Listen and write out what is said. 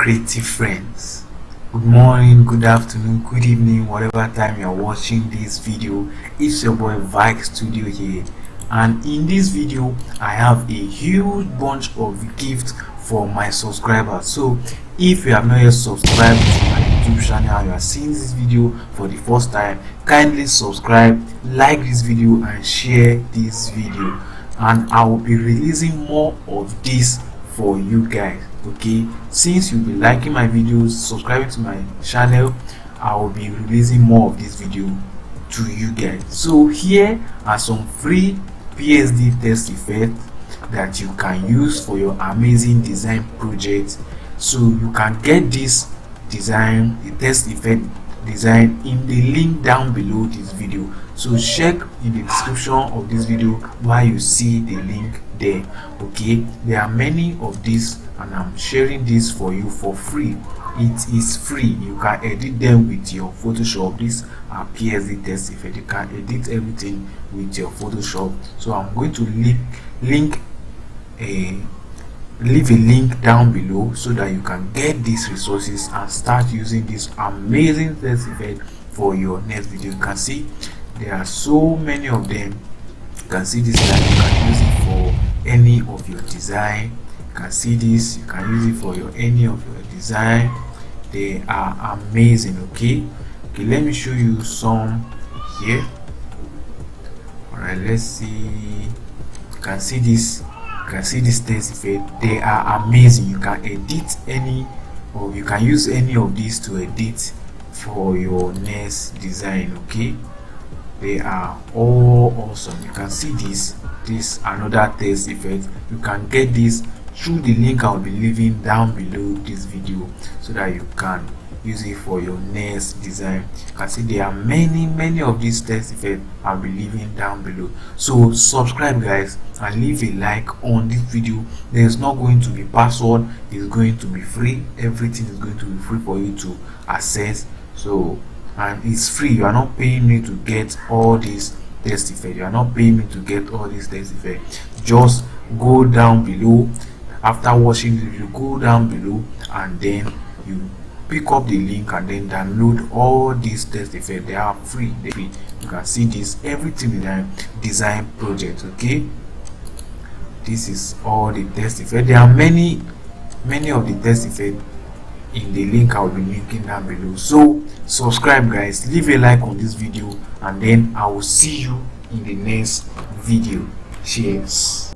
creative friends. Good morning, good afternoon, good evening, whatever time you're watching this video. It's your boy Vike Studio here, and in this video I have a huge bunch of gifts for my subscribers. So if you have not yet subscribed to my YouTube channel and you are seeing this video for the first time, kindly subscribe, like this video and share this video, and I will be releasing more of this for you guys. Okay, since you'll be liking my videos, subscribing to my channel, I will be releasing more of this video to you guys. So here are some free PSD test effects that you can use for your amazing design project. So you can get this design, the test effect design, in the link down below this video. So check in the description of this video while you see the link there. Okay, there are many of these and I'm sharing this for you for free. It is free. You can edit them with your Photoshop. These are PSD test effect. You can edit everything with your Photoshop. So I'm going to leave a link down below so that you can get these resources and start using this amazing test effect for your next video. You can see there are so many of them. You can see this guy. You can use it for any of your design. You can see this, you can use it for any of your design. They are amazing. Okay, let me show you some here. All right, let's see. You can see this, you can see this test effect. They are amazing. You can edit any, or you can use any of these to edit for your next design. Okay, they are all awesome. You can see this another test effect. You can get this through the link I'll be leaving down below this video so that you can use it for your next design. You can see there are many of these test effects I'll be leaving down below. So subscribe guys and leave a like on this video. There's not going to be password, it's going to be free. Everything is going to be free for you to access. So, and it's free. You are not paying me to get all these test effects. You are not paying me to get all these test effects. Just go down below. After watching the video, go down below and then you pick up the link and then download all these test effects. They are free. You can see this, everything in a design project. Okay, this is all the test effects. There are many of the test effects in the link I'll be linking down below. So subscribe guys, leave a like on this video, and then I will see you in the next video. Cheers.